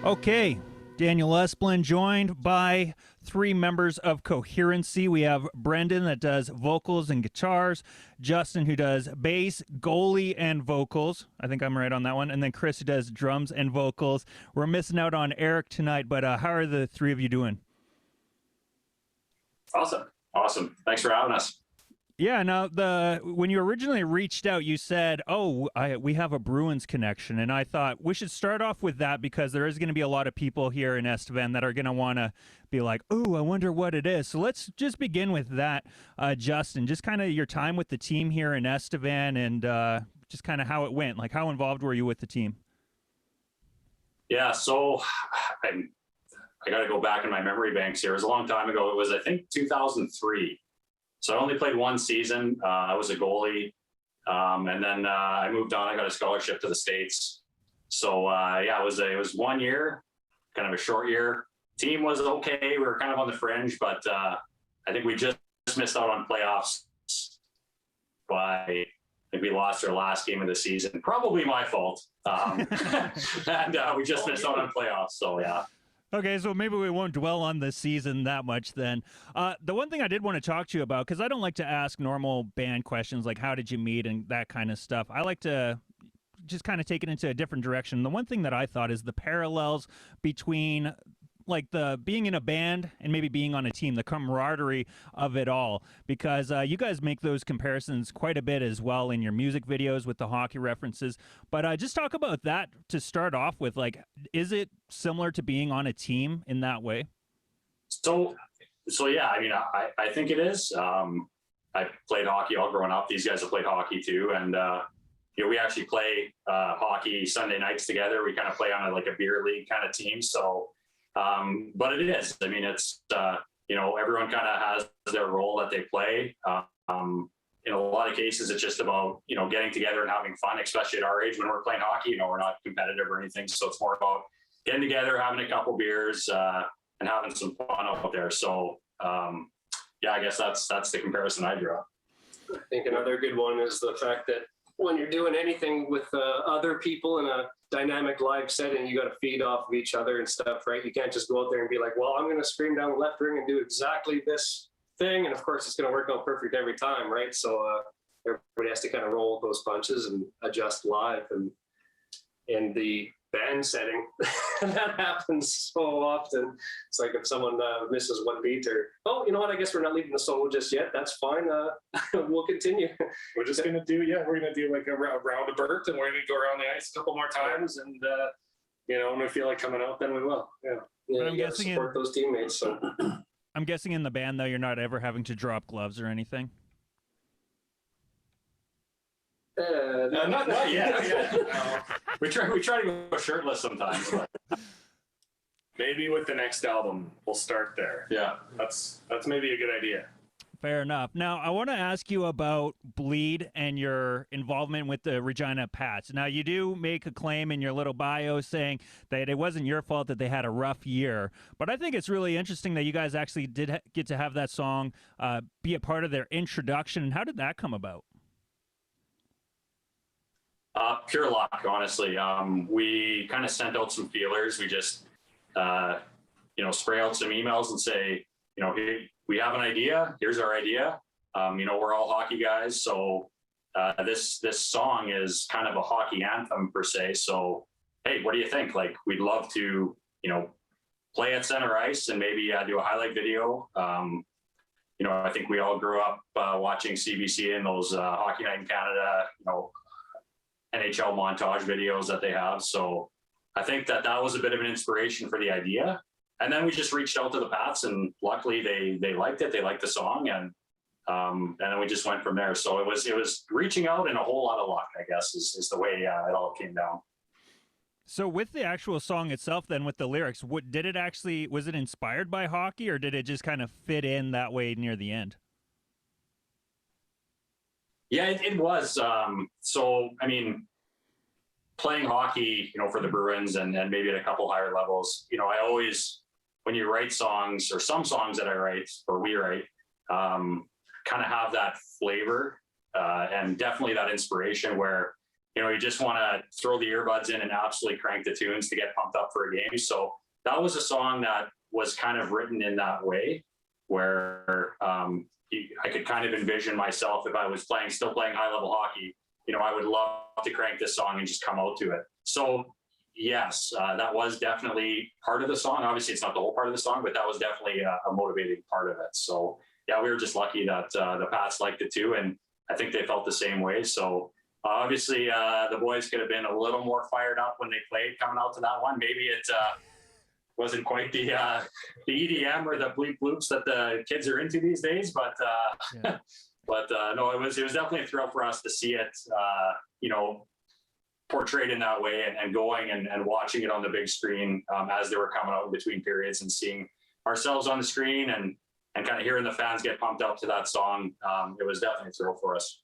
Okay, Daniel Esplin joined by three members of Coherency. We have Brendan that does vocals and guitars, Justin who does bass, goalie, and vocals. I think I'm right on that one. And then Chris who does drums and vocals. We're missing out on Eric tonight, but how are the three of you doing? Awesome. Thanks for having us. Yeah, now when you originally reached out, you said, we have a Bruins connection. And I thought we should start off with that because there is going to be a lot of people here in Estevan that are going to want to be like, oh, I wonder what it is. So let's just begin with that, Justin, just kind of your time with the team here in Estevan and just kind of how it went. Like, how involved were you with the team? Yeah, so I got to go back in my memory banks here. It was a long time ago. It was, I think, 2003. So I only played one season. I was a goalie. And then I moved on. I got a scholarship to the States. So yeah, it was 1 year, kind of a short year. Team was okay. We were kind of on the fringe, but I think we just missed out on playoffs I think we lost our last game of the season. Probably my fault. And we just missed out on playoffs. So yeah. Okay, so maybe we won't dwell on the season that much then. The one thing I did want to talk to you about, because I don't like to ask normal band questions like how did you meet and that kind of stuff. I like to just kind of take it into a different direction. The one thing that I thought is the parallels between like the being in a band and maybe being on a team, the camaraderie of it all, because you guys make those comparisons quite a bit as well in your music videos with the hockey references. But just talk about that to start off with. Like, is it similar to being on a team in that way? So yeah, I mean, I think it is. I played hockey all growing up. These guys have played hockey too. And, we actually play hockey Sunday nights together. We kind of play on like a beer league kind of team. So, but it is, I mean, it's, everyone kind of has their role that they play. In a lot of cases, it's just about, getting together and having fun, especially at our age when we're playing hockey. We're not competitive or anything. So it's more about getting together, having a couple beers, and having some fun out there. So, yeah, I guess that's the comparison I draw. I think another good one is the fact that when you're doing anything with other people in a dynamic live setting, you got to feed off of each other and stuff, right? You can't just go out there and be like, well, I'm going to scream down the left ring and do exactly this thing. And of course, it's going to work out perfect every time, right? So everybody has to kind of roll those punches and adjust live. And in the band setting, that happens so often. It's like if someone misses one beat or, oh, you know what, I guess we're not leaving the solo just yet. That's fine. We'll continue. We're just going to do like a round of Bert, and we're going to go around the ice a couple more times. And, when we feel like coming out, then we will. Yeah, I'm guessing support those teammates. So I'm guessing in the band, though, you're not ever having to drop gloves or anything? Not yet. No. We try to go shirtless sometimes. But. Maybe with the next album, we'll start there. Yeah, that's maybe a good idea. Fair enough. Now, I want to ask you about Bleed and your involvement with the Regina Pats. Now, you do make a claim in your little bio saying that it wasn't your fault that they had a rough year. But I think it's really interesting that you guys actually did get to have that song be a part of their introduction. How did that come about? Pure luck, honestly. We kind of sent out some feelers. We just, spray out some emails and say, hey, we have an idea. Here's our idea. We're all hockey guys. So this song is kind of a hockey anthem per se. So, hey, what do you think? Like, we'd love to, play at center ice and maybe do a highlight video. I think we all grew up watching CBC and those Hockey Night in Canada, NHL montage videos that they have. So I think that was a bit of an inspiration for the idea. And then we just reached out to the Pats, and luckily they liked it. They liked the song, and then we just went from there. So it was reaching out and a whole lot of luck, I guess, is the way it all came down. So with the actual song itself, then with the lyrics, was it inspired by hockey, or did it just kind of fit in that way near the end? Yeah, it was. So, I mean, playing hockey, for the Bruins and maybe at a couple higher levels, I always, when you write songs, or some songs that I write or we write, kind of have that flavor and definitely that inspiration where, you just want to throw the earbuds in and absolutely crank the tunes to get pumped up for a game. So that was a song that was kind of written in that way, where I could kind of envision myself if I was still playing high level hockey. I would love to crank this song and just come out to it. So yes, that was definitely part of the song. Obviously, it's not the whole part of the song, but that was definitely a motivating part of it. So yeah, we were just lucky that the Pats liked it too, and I think they felt the same way. So obviously, the boys could have been a little more fired up when they played coming out to that one. Maybe it wasn't quite the EDM or the bleep bloops that the kids are into these days, but Yeah. but no, it was definitely a thrill for us to see it, portrayed in that way, and going and watching it on the big screen as they were coming out in between periods, and seeing ourselves on the screen and kind of hearing the fans get pumped up to that song. It was definitely a thrill for us.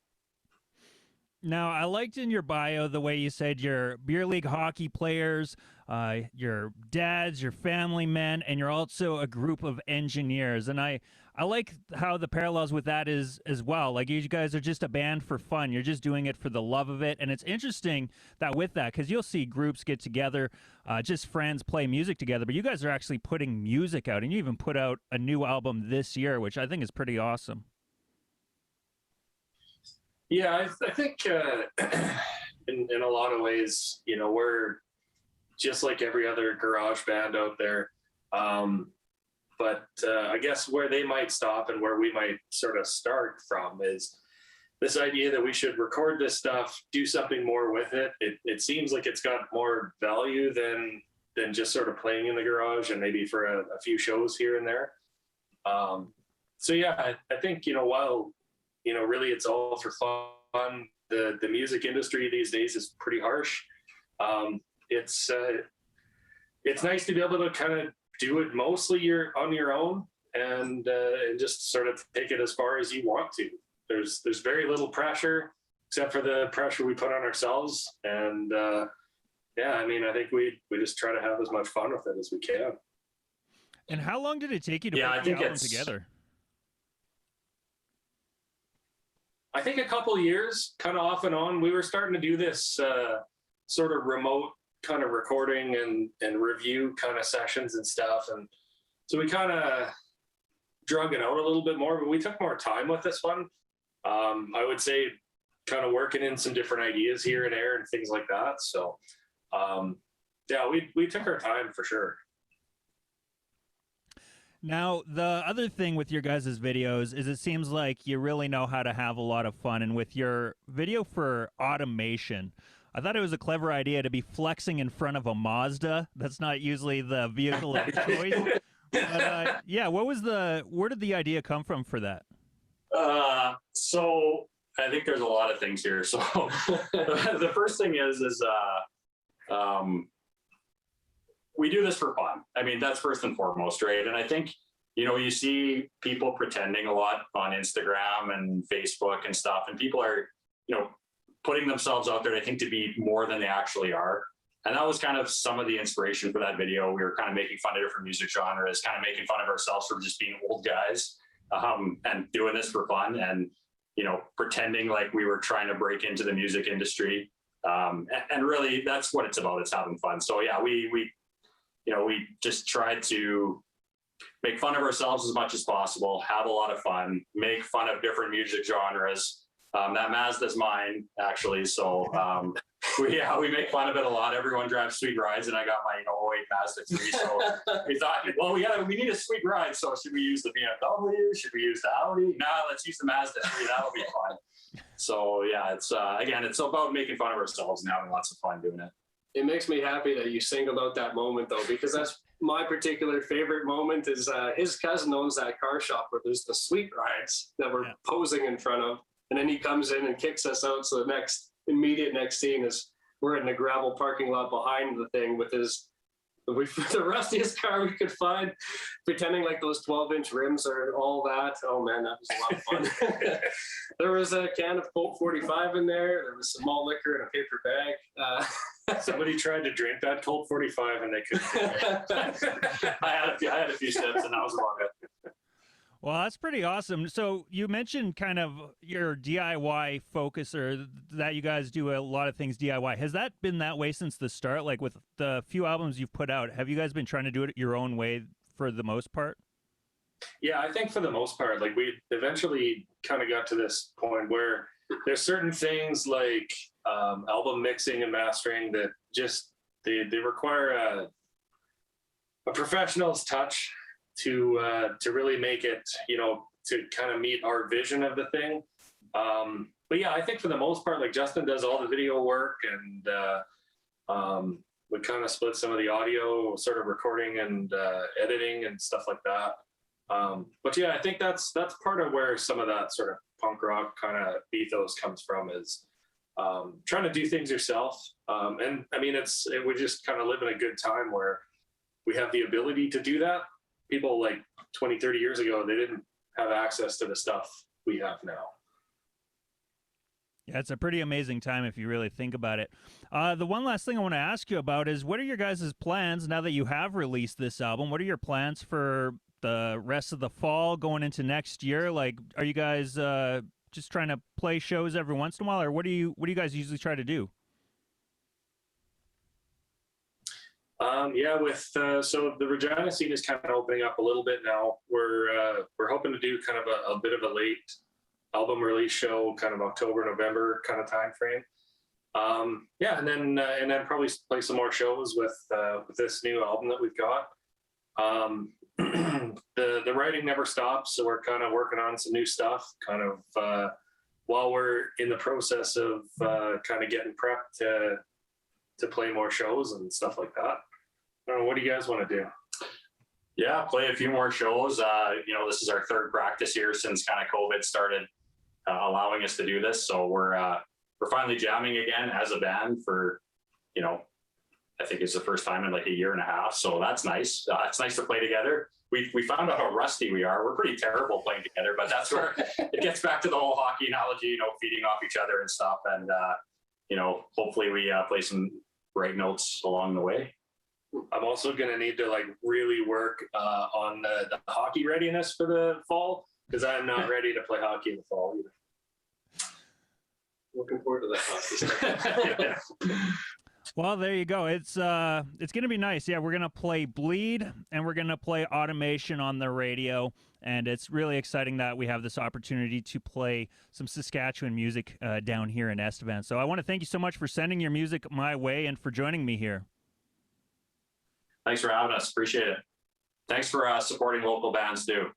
Now, I liked in your bio the way you said you're beer league hockey players, your dads, your family men, and you're also a group of engineers. And I like how the parallels with that is as well. Like, you guys are just a band for fun. You're just doing it for the love of it. And it's interesting that with that, because you'll see groups get together, just friends play music together, but you guys are actually putting music out, and you even put out a new album this year, which I think is pretty awesome. Yeah, I think in a lot of ways, we're just like every other garage band out there. But I guess where they might stop and where we might sort of start from is this idea that we should record this stuff, do something more with it. It seems like it's got more value than just sort of playing in the garage and maybe for a few shows here and there. So yeah, I think, while, really it's all for fun, the music industry these days is pretty harsh. It's nice to be able to kind of do it mostly on your own and just sort of take it as far as you want to. There's very little pressure except for the pressure we put on ourselves. And yeah, I mean, I think we just try to have as much fun with it as we can. And how long did it take you to put the album together? I think a couple of years, kind of off and on. We were starting to do this sort of remote kind of recording and review kind of sessions and stuff. And so we kind of drug it out a little bit more, but we took more time with this one. I would say kind of working in some different ideas here and there and things like that. So yeah, we took our time for sure. Now, the other thing with your guys' videos is it seems like you really know how to have a lot of fun. And with your video for automation, I thought it was a clever idea to be flexing in front of a Mazda. That's not usually the vehicle of choice. But yeah, where did the idea come from for that? So I think there's a lot of things here. So the first thing is we do this for fun. I mean, that's first and foremost, right? And I think, you see people pretending a lot on Instagram and Facebook and stuff, and people are, putting themselves out there, I think, to be more than they actually are. And that was kind of some of the inspiration for that video. We were kind of making fun of different music genres, kind of making fun of ourselves for just being old guys and doing this for fun and, pretending like we were trying to break into the music industry. And really, that's what it's about. It's having fun. So yeah, we just tried to make fun of ourselves as much as possible, have a lot of fun, make fun of different music genres. That Mazda's mine, actually. So we make fun of it a lot. Everyone drives sweet rides, and I got my 08 Mazda 3. So we thought, well, we need a sweet ride. So should we use the BMW? Should we use the Audi? No, let's use the Mazda 3. That'll be fun. So yeah, it's again, it's about making fun of ourselves and having lots of fun doing it. It makes me happy that you singled out that moment, though, because that's my particular favorite moment. Is his cousin owns that car shop where there's the sweet rides that we're posing in front of. And then he comes in and kicks us out. So the immediate next scene is we're in the gravel parking lot behind the thing with the rustiest car we could find, pretending like those 12-inch rims are all that. Oh man, that was a lot of fun. There was a can of Colt 45 in there. There was some malt liquor in a paper bag. Somebody tried to drink that Colt 45 and they couldn't. I had a few sips, and that was about it. Well, that's pretty awesome. So you mentioned kind of your DIY focus, or that you guys do a lot of things DIY. Has that been that way since the start? Like with the few albums you've put out, have you guys been trying to do it your own way for the most part? Yeah, I think for the most part, like we eventually kind of got to this point where there's certain things like album mixing and mastering that just they require a professional's touch to really make it, to kind of meet our vision of the thing. But yeah, I think for the most part, like Justin does all the video work, and we kind of split some of the audio sort of recording and editing and stuff like that. But yeah, I think that's part of where some of that sort of punk rock kind of ethos comes from, is trying to do things yourself. And I mean, we just kind of live in a good time where we have the ability to do that. People like 20, 30 years ago, they didn't have access to the stuff we have now. Yeah, it's a pretty amazing time if you really think about it. The one last thing I want to ask you about is, what are your guys' plans now that you have released this album? What are your plans for the rest of the fall going into next year? Like, are you guys just trying to play shows every once in a while, or what do you guys usually try to do? Yeah, so the Regina scene is kind of opening up a little bit now. We're hoping to do kind of a bit of a late album release show, kind of October, November kind of time frame. Yeah, and then probably play some more shows with this new album that we've got. The writing never stops, so we're kind of working on some new stuff, kind of while we're in the process of kind of getting prepped to play more shows and stuff like that. I don't know, what do you guys want to do? Yeah, play a few more shows. This is our third practice here since kind of COVID started allowing us to do this. So we're finally jamming again as a band for, I think it's the first time in like a year and a half. So that's nice. It's nice to play together. We found out how rusty we are. We're pretty terrible playing together, but that's where it gets back to the whole hockey analogy, feeding off each other and stuff. And, hopefully we play some right notes along the way. I'm also going to need to really work on the hockey readiness for the fall, because I'm not ready to play hockey in the fall either. Looking forward to that hockey stuff. Well, there you go. It's going to be nice. Yeah, we're going to play Bleed, and we're going to play Automation on the radio, and it's really exciting that we have this opportunity to play some Saskatchewan music down here in Estevan. So I want to thank you so much for sending your music my way and for joining me here. Thanks for having us. Appreciate it. Thanks for supporting local bands too.